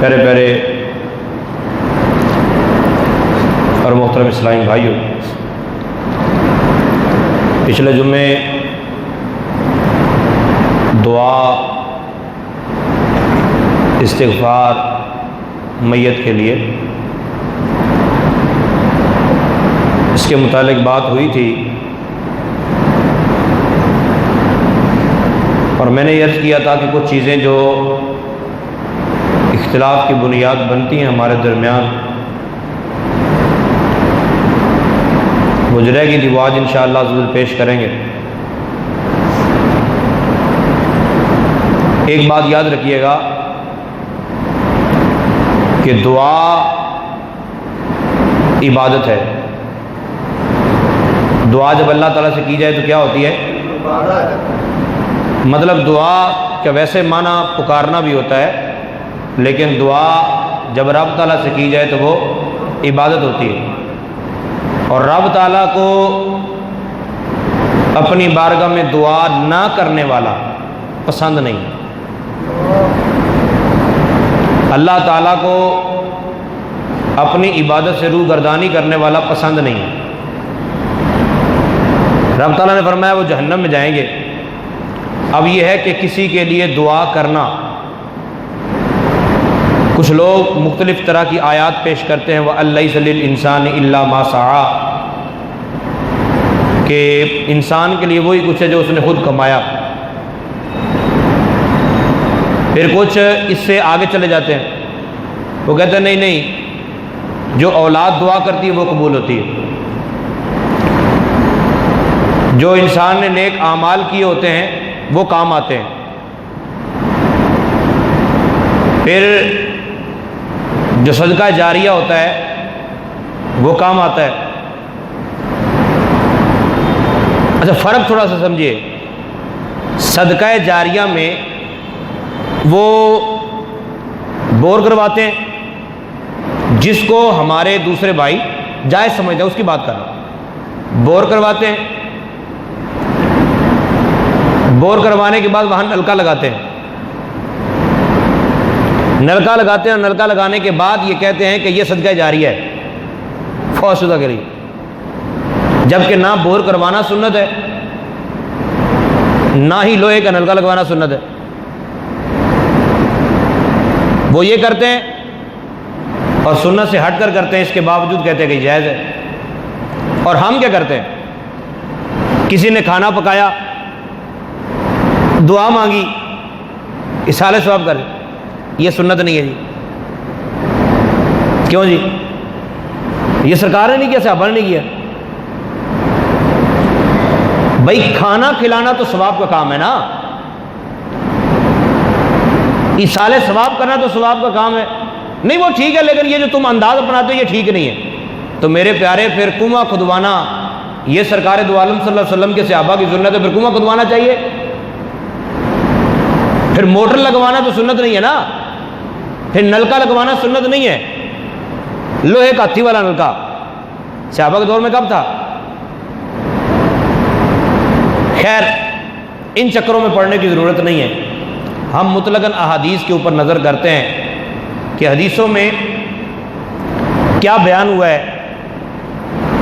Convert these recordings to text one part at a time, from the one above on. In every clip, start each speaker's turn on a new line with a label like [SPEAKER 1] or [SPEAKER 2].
[SPEAKER 1] پیارے پیارے اور محترم اسلامی بھائیوں، پچھلے جمعے دعا، استغفار میت کے لیے اس کے متعلق بات ہوئی تھی، اور میں نے یہ عرض کیا تھا کہ کچھ چیزیں جو اختلاف کی بنیاد بنتی ہیں ہمارے درمیان، گزرے گی تو آج انشاءاللہ ضرور پیش کریں گے۔ ایک بات یاد رکھیے گا کہ دعا عبادت ہے۔ دعا جب اللہ تعالیٰ سے کی جائے تو کیا ہوتی ہے؟ مطلب دعا کا ویسے معنی پکارنا بھی ہوتا ہے، لیکن دعا جب رب تعالیٰ سے کی جائے تو وہ عبادت ہوتی ہے، اور رب تعالیٰ کو اپنی بارگاہ میں دعا نہ کرنے والا پسند نہیں۔ اللہ تعالیٰ کو اپنی عبادت سے روح گردانی کرنے والا پسند نہیں۔ رب تعالیٰ نے فرمایا وہ جہنم میں جائیں گے۔ اب یہ ہے کہ کسی کے لیے دعا کرنا، کچھ لوگ مختلف طرح کی آیات پیش کرتے ہیں، وَأَلَّيْسَ لِلْإِنسَانِ إِلَّا مَا سَعَىٰ، کہ انسان کے لیے وہی کچھ ہے جو اس نے خود کمایا۔ پھر کچھ اس سے آگے چلے جاتے ہیں، وہ کہتے ہیں نہیں نہیں، جو اولاد دعا کرتی ہے وہ قبول ہوتی ہے، جو انسان نے نیک اعمال کیے ہوتے ہیں وہ کام آتے ہیں۔ پھر جو صدقہ جاریہ ہوتا ہے وہ کام آتا ہے۔ اچھا، فرق تھوڑا سا سمجھیے۔ صدقہ جاریہ میں وہ بور کرواتے ہیں، جس کو ہمارے دوسرے بھائی جائز سمجھتے ہیں، اس کی بات کر رہا ہوں۔ بور کرواتے ہیں، بور کروانے کے بعد وہاں نلکا لگاتے ہیں، نلکا لگاتے ہیں، اور نلکا لگانے کے بعد یہ کہتے ہیں کہ یہ صدقہ جاریہ ہے فوت شدہ کے لیے، جبکہ نہ بور کروانا سنت ہے، نہ ہی لوہے کا نلکا لگوانا سنت ہے۔ وہ یہ کرتے ہیں اور سنت سے ہٹ کر کرتے ہیں، اس کے باوجود کہتے ہیں کہ جائز ہے۔ اور ہم کیا کرتے ہیں؟ کسی نے کھانا پکایا، دعا مانگی، اصالہ ثواب کر، یہ سنت نہیں ہے جی۔ کیوں جی؟ یہ سرکار نے نہیں کیا، صحابہ نے نہیں کیا۔ بھائی کھانا کھلانا تو ثواب کا کام ہے نا، اصالہ ثواب کرنا تو ثواب کا کام ہے۔ نہیں وہ ٹھیک ہے، لیکن یہ جو تم انداز اپناتے ہو یہ ٹھیک نہیں ہے۔ تو میرے پیارے، پھر کنواں کھدوانا یہ سرکار دو عالم صلی اللہ علیہ وسلم کے صحابہ کی سنت ہے، پھر کنواں کھدوانا چاہیے؟ پھر موٹر لگوانا تو سنت نہیں ہے نا، پھر نلکا لگوانا سنت نہیں ہے۔ لوہے کا ہتھی والا نلکا صحابہ کے دور میں کب تھا؟ خیر، ان چکروں میں پڑھنے کی ضرورت نہیں ہے۔ ہم مطلقاً احادیث کے اوپر نظر کرتے ہیں کہ حدیثوں میں کیا بیان ہوا ہے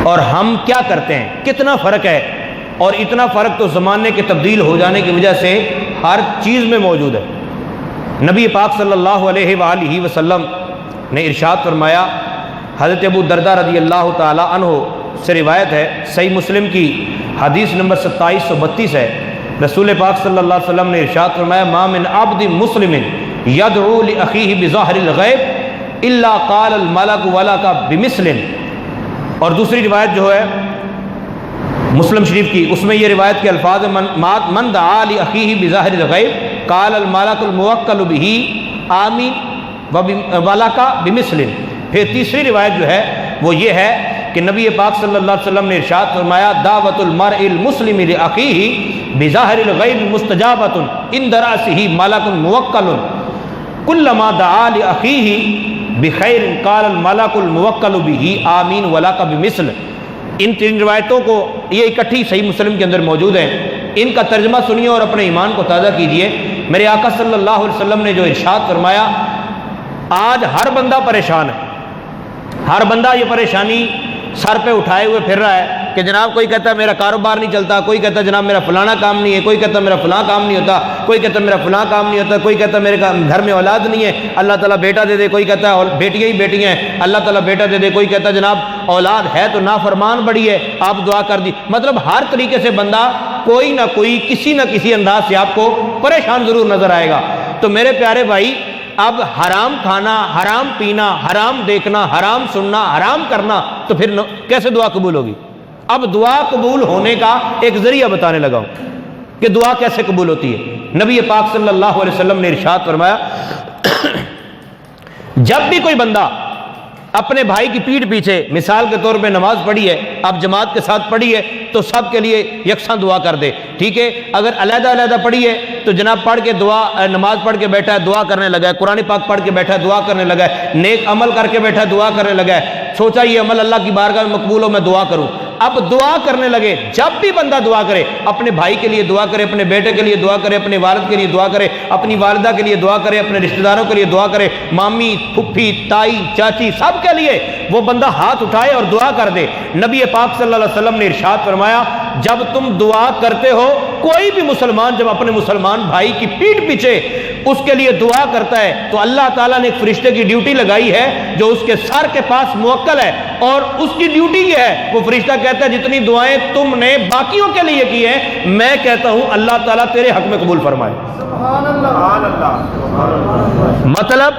[SPEAKER 1] اور ہم کیا کرتے ہیں، کتنا فرق ہے۔ اور اتنا فرق تو زمانے کے تبدیل ہو جانے کی وجہ سے ہر چیز میں موجود ہے۔ نبی پاک صلی اللہ علیہ وآلہ وسلم نے ارشاد فرمایا، حضرت ابو دردہ رضی اللہ تعالی عنہ سے روایت ہے، صحیح مسلم کی حدیث نمبر 2732 ہے، رسول پاک صلی اللہ علیہ وسلم نے ارشاد فرمایا، ما من عبد مسلم یدعو لاخیہ بظاہر الغیب الا قال الملک ولک بمثل۔ اور دوسری روایت جو ہے مسلم شریف کی، اس میں یہ روایت کے الفاظ من دعا لاخیہ بظاہر الغیب قال الملک الموکل بہ آمین ولک بمثل۔ پھر تیسری روایت جو ہے وہ یہ ہے کہ نبی پاک صلی اللہ علیہ وسلم نے ارشاد فرمایا، دعوت المرء المسلم لاخیہ بظاہر الغیب مستجابۃ عند رأسہ ملک موکل کلما دعا لاخیہ بخیر قال الملک الموکل بہ آمین ولک بمثل۔ ان تین روایتوں کو یہ اکٹھی صحیح مسلم کے اندر موجود ہیں، ان کا ترجمہ سنیے اور اپنے ایمان کو تازہ کیجئے۔ میرے آقا صلی اللہ علیہ وسلم نے جو ارشاد فرمایا آج ہر بندہ پریشان ہے، ہر بندہ یہ پریشانی سر پہ اٹھائے ہوئے پھر رہا ہے کہ جناب کوئی کہتا ہے میرا کاروبار نہیں چلتا، کوئی کہتا ہے جناب میرا فلانا کام نہیں ہے، کوئی کہتا ہے میرا فلاں کام نہیں ہوتا، کوئی کہتا ہے میرا فلاں کام نہیں ہوتا، کوئی کہتا ہے میرے گھر میں اولاد نہیں ہے، اللہ تعالیٰ بیٹا دے دے، کوئی کہتا ہے بیٹیاں ہی بیٹیاں ہیں، اللہ تعالیٰ بیٹا دے دے، کوئی کہتا ہے جناب اولاد ہے تو نافرمان بڑی ہے، آپ دعا کر دی۔ مطلب ہر طریقے سے بندہ کوئی نہ کوئی کسی نہ کسی انداز سے آپ کو پریشان ضرور نظر آئے گا۔ تو میرے پیارے بھائی، اب حرام کھانا، حرام پینا، حرام دیکھنا، حرام سننا، حرام کرنا، تو پھر کیسے دعا قبول ہوگی؟ اب دعا قبول ہونے کا ایک ذریعہ بتانے لگا ہوں کہ دعا کیسے قبول ہوتی ہے۔ نبی پاک صلی اللہ علیہ وسلم نے ارشاد فرمایا، جب بھی کوئی بندہ اپنے بھائی کی پیٹھ پیچھے مثال کے طور پہ نماز پڑھی ہے، اب جماعت کے ساتھ پڑھی ہے تو سب کے لیے یکساں دعا کر دے، ٹھیک ہے؟ اگر علیحدہ علیحدہ پڑھی ہے تو جناب پڑھ کے دعا، نماز پڑھ کے بیٹھا ہے دعا کرنے لگا ہے، قرآن پاک پڑھ کے بیٹھا ہے دعا کرنے لگا ہے، نیک عمل کر کے بیٹھا ہے دعا کرنے لگا ہے، سوچا یہ عمل اللہ کی بارگاہ میں مقبول ہو، میں دعا کروں۔ اب دعا کرنے لگے، جب بھی بندہ دعا کرے، اپنے بھائی کے لیے دعا کرے، اپنے بیٹے کے لیے دعا کرے، اپنے والد کے لیے دعا کرے، اپنی والدہ کے لیے دعا کرے، اپنے رشتہ داروں کے لیے دعا کرے، مامی، پھپھی، تائی، چاچی، سب کے لیے وہ بندہ ہاتھ اٹھائے اور دعا کر دے۔ نبی پاک صلی اللہ علیہ وسلم نے ارشاد فرمایا، جب تم دعا کرتے ہو، کوئی بھی مسلمان جب اپنے مسلمان بھائی کی پیٹھ پیچھے اس کے لیے دعا کرتا ہے تو اللہ تعالیٰ نے ایک فرشتے کی ڈیوٹی لگائی ہے جو اس کے سر کے پاس موکل ہے، اور اس کی ڈیوٹی یہ ہے، وہ فرشتہ کہتا ہے جتنی دعائیں تم نے باقیوں کے لیے کی ہیں، میں کہتا ہوں اللہ تعالیٰ تیرے حق میں قبول فرمائے۔ سبحان اللہ۔ مطلب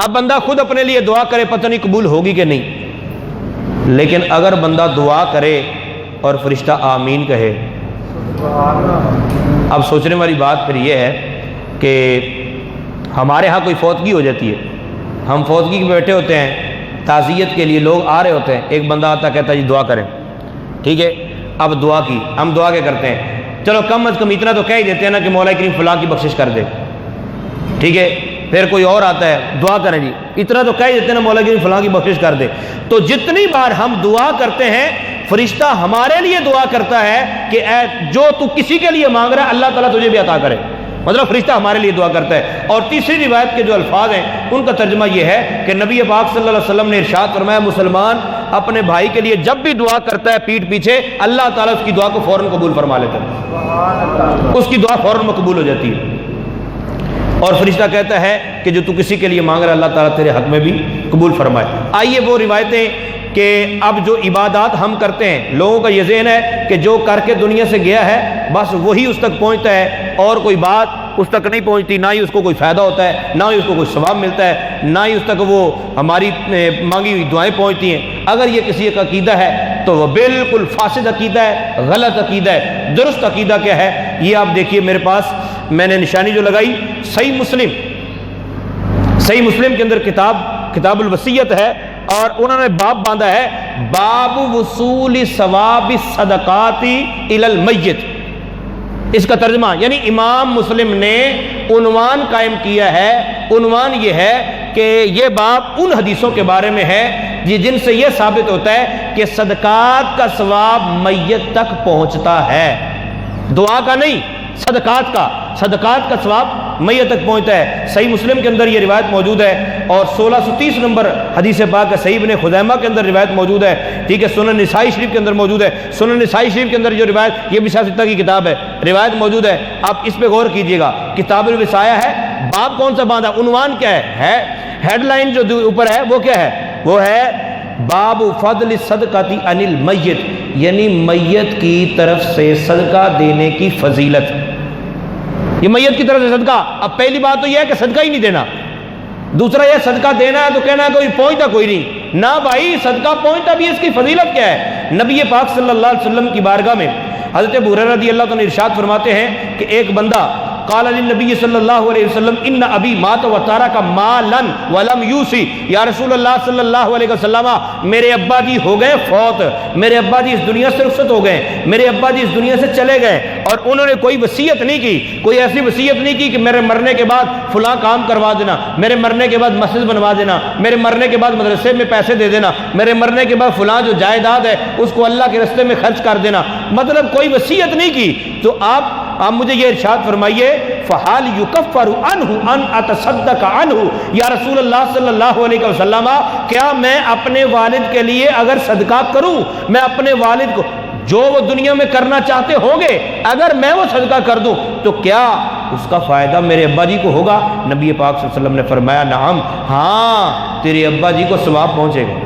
[SPEAKER 1] اب بندہ خود اپنے لیے دعا کرے، پتہ نہیں قبول ہوگی کہ نہیں، لیکن اگر بندہ دعا کرے اور فرشتہ آمین کہے، اب سوچنے والی بات پھر یہ ہے کہ ہمارے ہاں کوئی فوتگی ہو جاتی ہے، ہم فوتگی کے بیٹھے ہوتے ہیں، تعزیت کے لیے لوگ آ رہے ہوتے ہیں، ایک بندہ آتا کہتا ہے جی دعا کریں، ٹھیک ہے؟ اب دعا کی، ہم دعا کیا کرتے ہیں؟ چلو کم از کم اتنا تو کہہ ہی دیتے ہیں نا کہ مولا کریم فلاں کی بخشش کر دے، ٹھیک ہے؟ پھر کوئی اور آتا ہے دعا کریں جی، اتنا تو کہہ ہی دیتے ہیں نا مولا کریم فلاں کی بخشش کر دے۔ تو جتنی بار ہم دعا کرتے ہیں، فرشتہ ہمارے لیے دعا کرتا ہے کہ اے جو تو کسی کے لیے مانگ رہا ہے اللہ تعالیٰ تجھے بھی عطا کرے، مطلب فرشتہ ہمارے لیے دعا کرتا ہے۔ اور تیسری روایت کے جو الفاظ ہیں ان کا ترجمہ یہ ہے کہ نبی پاک صلی اللہ علیہ وسلم نے ارشاد فرمایا، مسلمان اپنے بھائی کے لیے جب بھی دعا کرتا ہے پیٹھ پیچھے، اللہ تعالیٰ اس کی دعا کو فوراً قبول فرما لیتا ہے، اس کی دعا فوراً قبول ہو جاتی ہے۔ اور فرشتہ کہتا ہے کہ جو تو کسی کے لیے مانگ رہا ہے اللہ تعالیٰ تیرے حق میں بھی قبول فرمائے۔ آئیے وہ روایتیں کہ اب جو عبادات ہم کرتے ہیں، لوگوں کا یہ ذہن ہے کہ جو کر کے دنیا سے گیا ہے بس وہی اس تک پہنچتا ہے، اور کوئی بات اس تک نہیں پہنچتی، نہ ہی اس کو کوئی فائدہ ہوتا ہے، نہ ہی اس کو کوئی ثواب ملتا ہے، نہ ہی اس تک وہ ہماری مانگی ہوئی دعائیں پہنچتی ہیں۔ اگر یہ کسی کا عقیدہ ہے تو وہ بالکل فاسد عقیدہ ہے، غلط عقیدہ ہے۔ درست عقیدہ کیا ہے یہ آپ دیکھیے، میرے پاس میں نے نشانی جو لگائی، صحیح مسلم کے اندر کتاب الوصیت ہے، اور انہوں نے باب باندھا ہے، باب وصول ثواب الصدقات الی المیت۔ اس کا ترجمہ یعنی امام مسلم نے عنوان قائم کیا ہے، عنوان یہ ہے کہ یہ باب ان حدیثوں کے بارے میں ہے جن سے یہ ثابت ہوتا ہے کہ صدقات کا ثواب میت تک پہنچتا ہے، دعا کا نہیں، صدقات کا ثواب میت تک پہنچتا ہے۔ صحیح مسلم کے اندر یہ روایت موجود ہے، اور 1630 نمبر حدیث پاک ہے، صحیح ابن خزیمہ کے اندر روایت موجود ہے، ٹھیک ہے؟ سنن نسائی شریف کے اندر موجود ہے، سنن نسائی شریف کے اندر جو روایت، یہ بھی سیاستہ کی کتاب ہے، روایت موجود ہے، آپ اس پہ غور کیجئے گا۔ کتاب الوصایہ ہے، باب کون سا باندھا، عنوان کیا ہے، ہیڈ لائن جو اوپر ہے وہ کیا ہے، وہ ہے باب فضل الصدقۃ عن المیت، یعنی میت کی طرف سے صدقہ دینے کی فضیلت۔ یہ میت کی طرف سے صدقہ، اب پہلی بات تو یہ ہے کہ صدقہ ہی نہیں دینا، دوسرا یہ صدقہ دینا ہے تو کہنا ہے کوئی پہنچتا کوئی نہیں، نہ بھائی صدقہ پہنچتا بھی، اس کی فضیلت کیا ہے؟ نبی پاک صلی اللہ علیہ وسلم کی بارگاہ میں حضرت ابو ہریرہ رضی اللہ عنہ ارشاد فرماتے ہیں کہ ایک بندہ قال للنبی صلی اللہ علیہ وسلم ان ابی مات وترک مالا ولم یوصی، یا رسول اللہ صلی اللہ علیہ وسلم میرے ابا جی ہو گئے فوت، میرے ابا جی اس دنیا سے رخصت ہو گئے، میرے ابا جی اس دنیا سے چلے گئے، اور انہوں نے کوئی وصیت نہیں کی، کوئی ایسی وصیت نہیں کی کہ میرے مرنے کے بعد فلاں کام کروا دینا، میرے مرنے کے بعد مسجد بنوا دینا، میرے مرنے کے بعد مدرسے میں پیسے دے دینا، میرے مرنے کے بعد فلاں جو جائیداد ہے اس کو اللہ کے راستے میں خرچ کر دینا، مطلب کوئی وصیت نہیں کی۔ تو آپ آپ مجھے یہ ارشاد فرمائیے فحال یکفر عنہ ان اتصدق عنہ، یا رسول اللہ صلی اللہ علیہ وسلم کیا میں اپنے والد کے لیے اگر صدقہ کروں، میں اپنے والد کو جو وہ دنیا میں کرنا چاہتے ہوں گے اگر میں وہ صدقہ کر دوں تو کیا اس کا فائدہ میرے ابا جی کو ہوگا؟ نبی پاک صلی اللہ علیہ وسلم نے فرمایا نعم، ہاں تیرے ابا جی کو ثواب پہنچے گا۔